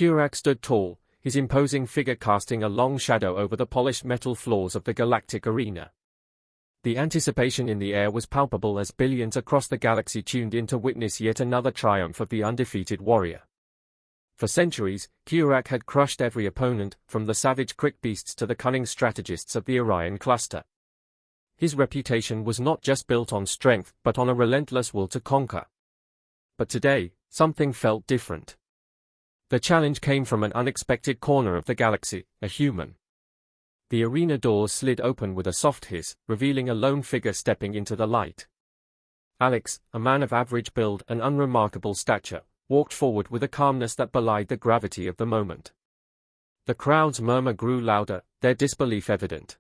Kurak stood tall, his imposing figure casting a long shadow over the polished metal floors of the galactic arena. The anticipation in the air was palpable as billions across the galaxy tuned in to witness yet another triumph of the undefeated warrior. For centuries, Kurak had crushed every opponent, from the savage crick beasts to the cunning strategists of the Orion cluster. His reputation was not just built on strength, but on a relentless will to conquer. But today, something felt different. The challenge came from an unexpected corner of the galaxy, a human. The arena doors slid open with a soft hiss, revealing a lone figure stepping into the light. Alex, a man of average build and unremarkable stature, walked forward with a calmness that belied the gravity of the moment. The crowd's murmur grew louder, their disbelief evident.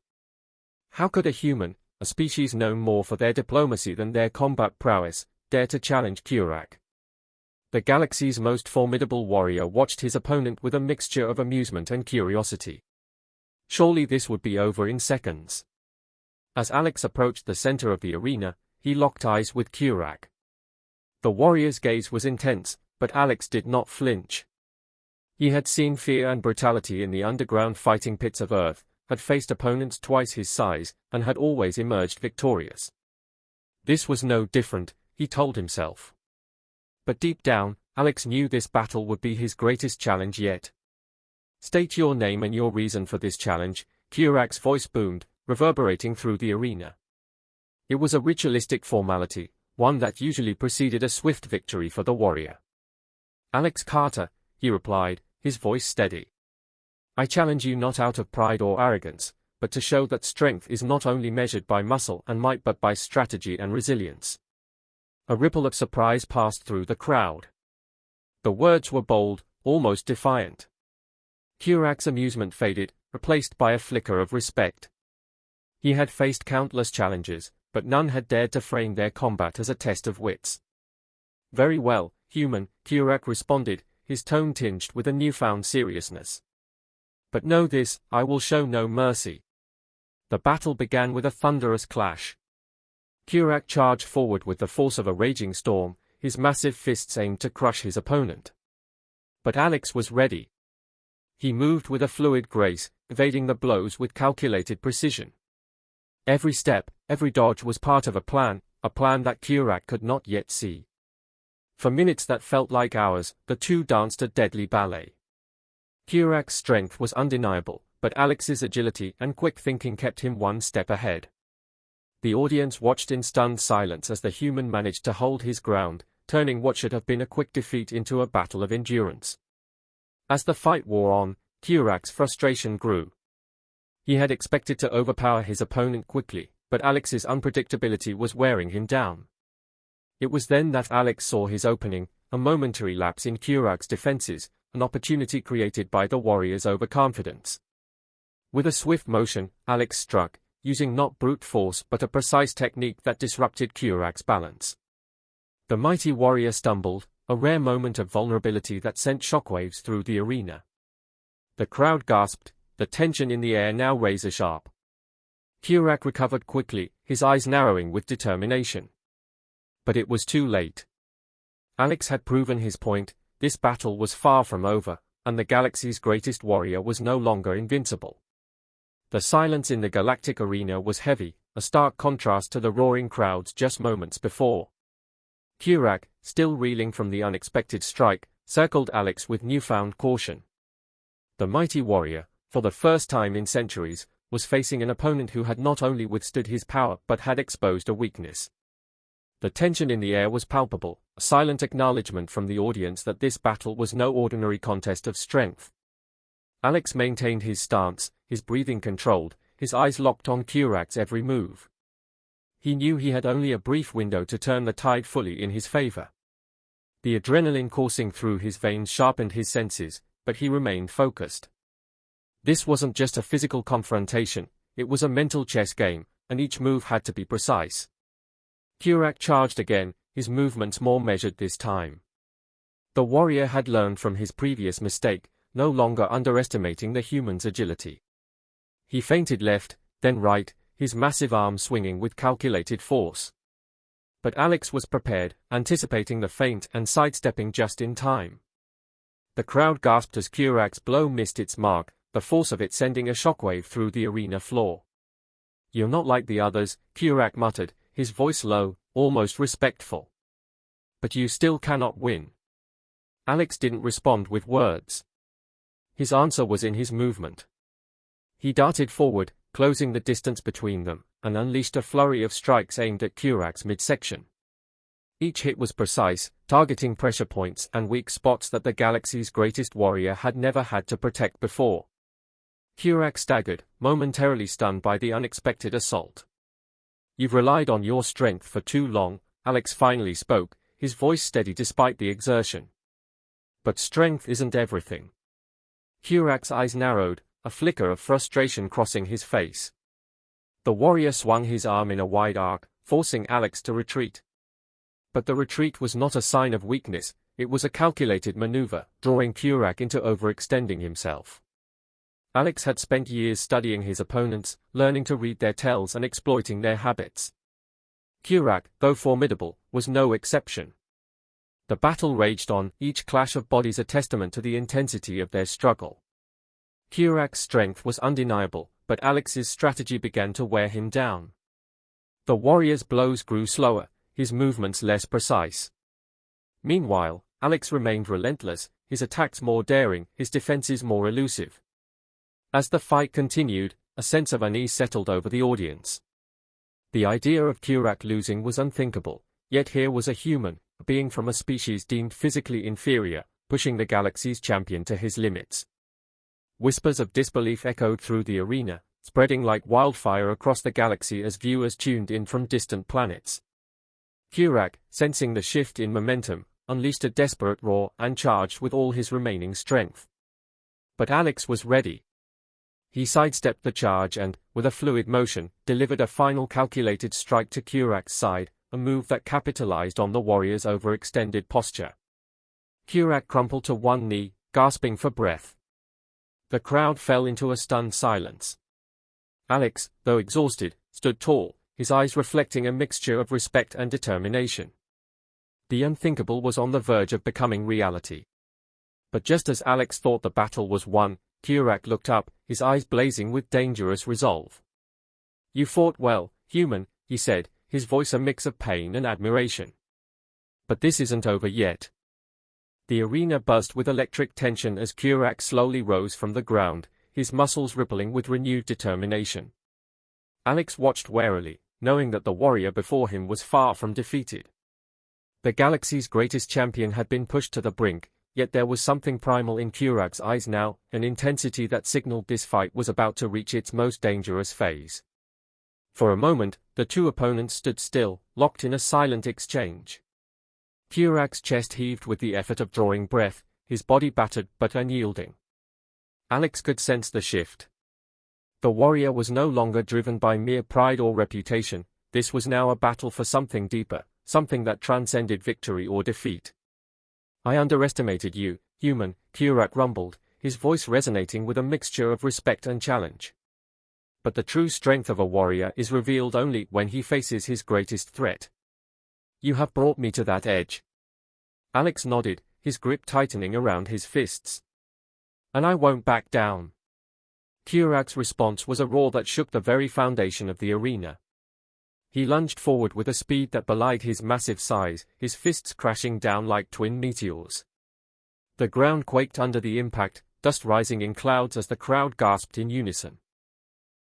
How could a human, a species known more for their diplomacy than their combat prowess, dare to challenge Kurak? The galaxy's most formidable warrior watched his opponent with a mixture of amusement and curiosity. Surely this would be over in seconds. As Alex approached the center of the arena, he locked eyes with Kurak. The warrior's gaze was intense, but Alex did not flinch. He had seen fear and brutality in the underground fighting pits of Earth, had faced opponents twice his size, and had always emerged victorious. This was no different, he told himself. But deep down, Alex knew this battle would be his greatest challenge yet. State your name and your reason for this challenge, Kurak's voice boomed, reverberating through the arena. It was a ritualistic formality, one that usually preceded a swift victory for the warrior. Alex Carter, he replied, his voice steady. I challenge you not out of pride or arrogance, but to show that strength is not only measured by muscle and might but by strategy and resilience. A ripple of surprise passed through the crowd. The words were bold, almost defiant. Kurak's amusement faded, replaced by a flicker of respect. He had faced countless challenges, but none had dared to frame their combat as a test of wits. Very well, human, Kurak responded, his tone tinged with a newfound seriousness. But know this, I will show no mercy. The battle began with a thunderous clash. Kurak charged forward with the force of a raging storm, his massive fists aimed to crush his opponent. But Alex was ready. He moved with a fluid grace, evading the blows with calculated precision. Every step, every dodge was part of a plan that Kurak could not yet see. For minutes that felt like hours, the two danced a deadly ballet. Kurak's strength was undeniable, but Alex's agility and quick thinking kept him one step ahead. The audience watched in stunned silence as the human managed to hold his ground, turning what should have been a quick defeat into a battle of endurance. As the fight wore on, Kurak's frustration grew. He had expected to overpower his opponent quickly, but Alex's unpredictability was wearing him down. It was then that Alex saw his opening, a momentary lapse in Kurak's defenses, an opportunity created by the warrior's overconfidence. With a swift motion, Alex struck, using not brute force but a precise technique that disrupted Kurak's balance. The mighty warrior stumbled, a rare moment of vulnerability that sent shockwaves through the arena. The crowd gasped, the tension in the air now razor-sharp. Kurak recovered quickly, his eyes narrowing with determination. But it was too late. Alex had proven his point, this battle was far from over, and the galaxy's greatest warrior was no longer invincible. The silence in the galactic arena was heavy, a stark contrast to the roaring crowds just moments before. Kurak, still reeling from the unexpected strike, circled Alex with newfound caution. The mighty warrior, for the first time in centuries, was facing an opponent who had not only withstood his power but had exposed a weakness. The tension in the air was palpable, a silent acknowledgement from the audience that this battle was no ordinary contest of strength. Alex maintained his stance, his breathing controlled, his eyes locked on Kurak's every move. He knew he had only a brief window to turn the tide fully in his favor. The adrenaline coursing through his veins sharpened his senses, but he remained focused. This wasn't just a physical confrontation, it was a mental chess game, and each move had to be precise. Kurak charged again, his movements more measured this time. The warrior had learned from his previous mistake, no longer underestimating the human's agility. He feinted left, then right, his massive arm swinging with calculated force. But Alex was prepared, anticipating the feint and sidestepping just in time. The crowd gasped as Kurak's blow missed its mark, the force of it sending a shockwave through the arena floor. "You're not like the others," Kurak muttered, his voice low, almost respectful. "But you still cannot win." Alex didn't respond with words. His answer was in his movement. He darted forward, closing the distance between them, and unleashed a flurry of strikes aimed at Kurak's midsection. Each hit was precise, targeting pressure points and weak spots that the galaxy's greatest warrior had never had to protect before. Kurak staggered, momentarily stunned by the unexpected assault. "You've relied on your strength for too long," Alex finally spoke, his voice steady despite the exertion. "But strength isn't everything." Kurak's eyes narrowed, a flicker of frustration crossing his face. The warrior swung his arm in a wide arc, forcing Alex to retreat. But the retreat was not a sign of weakness, it was a calculated maneuver, drawing Kurak into overextending himself. Alex had spent years studying his opponents, learning to read their tells and exploiting their habits. Kurak, though formidable, was no exception. The battle raged on, each clash of bodies a testament to the intensity of their struggle. Kurak's strength was undeniable, but Alex's strategy began to wear him down. The warrior's blows grew slower, his movements less precise. Meanwhile, Alex remained relentless, his attacks more daring, his defenses more elusive. As the fight continued, a sense of unease settled over the audience. The idea of Kurak losing was unthinkable, yet here was a human, a being from a species deemed physically inferior, pushing the galaxy's champion to his limits. Whispers of disbelief echoed through the arena, spreading like wildfire across the galaxy as viewers tuned in from distant planets. Kurak, sensing the shift in momentum, unleashed a desperate roar and charged with all his remaining strength. But Alex was ready. He sidestepped the charge and, with a fluid motion, delivered a final calculated strike to Kurak's side, a move that capitalized on the warrior's overextended posture. Kurak crumpled to one knee, gasping for breath. The crowd fell into a stunned silence. Alex, though exhausted, stood tall, his eyes reflecting a mixture of respect and determination. The unthinkable was on the verge of becoming reality. But just as Alex thought the battle was won, Kurak looked up, his eyes blazing with dangerous resolve. "You fought well, human," he said, his voice a mix of pain and admiration. "But this isn't over yet." The arena buzzed with electric tension as Kurak slowly rose from the ground, his muscles rippling with renewed determination. Alex watched warily, knowing that the warrior before him was far from defeated. The galaxy's greatest champion had been pushed to the brink, yet there was something primal in Kurak's eyes now, an intensity that signaled this fight was about to reach its most dangerous phase. For a moment, the two opponents stood still, locked in a silent exchange. Kurak's chest heaved with the effort of drawing breath, his body battered but unyielding. Alex could sense the shift. The warrior was no longer driven by mere pride or reputation, this was now a battle for something deeper, something that transcended victory or defeat. "I underestimated you, human," Kurak rumbled, his voice resonating with a mixture of respect and challenge. But the true strength of a warrior is revealed only when he faces his greatest threat. "You have brought me to that edge." Alex nodded, his grip tightening around his fists. "And I won't back down." Kurak's response was a roar that shook the very foundation of the arena. He lunged forward with a speed that belied his massive size, his fists crashing down like twin meteors. The ground quaked under the impact, dust rising in clouds as the crowd gasped in unison.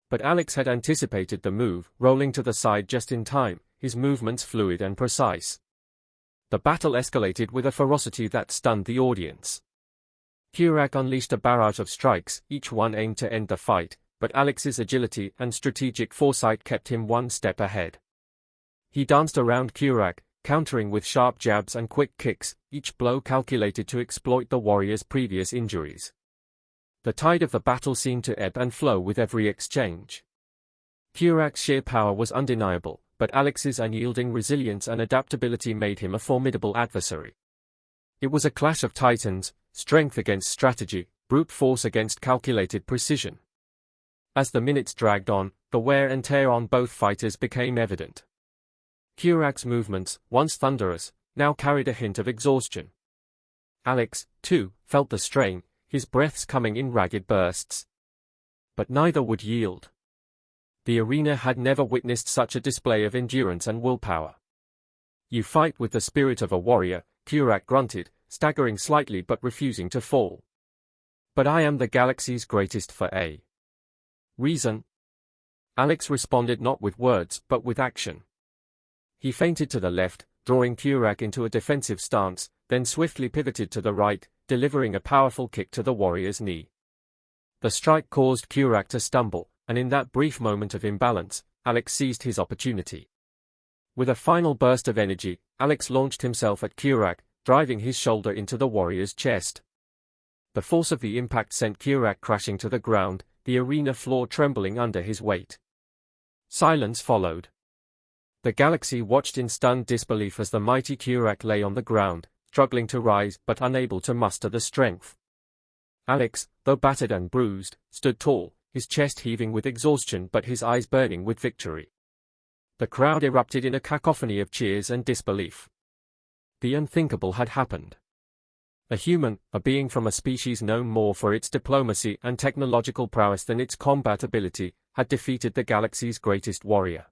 But Alex had anticipated the move, rolling to the side just in time, his movements fluid and precise. The battle escalated with a ferocity that stunned the audience. Kurak unleashed a barrage of strikes, each one aimed to end the fight, but Alex's agility and strategic foresight kept him one step ahead. He danced around Kurak, countering with sharp jabs and quick kicks, each blow calculated to exploit the warrior's previous injuries. The tide of the battle seemed to ebb and flow with every exchange. Kurak's sheer power was undeniable, but Alex's unyielding resilience and adaptability made him a formidable adversary. It was a clash of titans, strength against strategy, brute force against calculated precision. As the minutes dragged on, the wear and tear on both fighters became evident. Kurak's movements, once thunderous, now carried a hint of exhaustion. Alex, too, felt the strain, his breaths coming in ragged bursts. But neither would yield. The arena had never witnessed such a display of endurance and willpower. "You fight with the spirit of a warrior," Kurak grunted, staggering slightly but refusing to fall. "But I am the galaxy's greatest for a reason." Alex responded not with words but with action. He feinted to the left, drawing Kurak into a defensive stance, then swiftly pivoted to the right, delivering a powerful kick to the warrior's knee. The strike caused Kurak to stumble, and in that brief moment of imbalance, Alex seized his opportunity. With a final burst of energy, Alex launched himself at Kurak, driving his shoulder into the warrior's chest. The force of the impact sent Kurak crashing to the ground, the arena floor trembling under his weight. Silence followed. The galaxy watched in stunned disbelief as the mighty Kurak lay on the ground, struggling to rise but unable to muster the strength. Alex, though battered and bruised, stood tall, his chest heaving with exhaustion but his eyes burning with victory. The crowd erupted in a cacophony of cheers and disbelief. The unthinkable had happened. A human, a being from a species known more for its diplomacy and technological prowess than its combat ability, had defeated the galaxy's greatest warrior.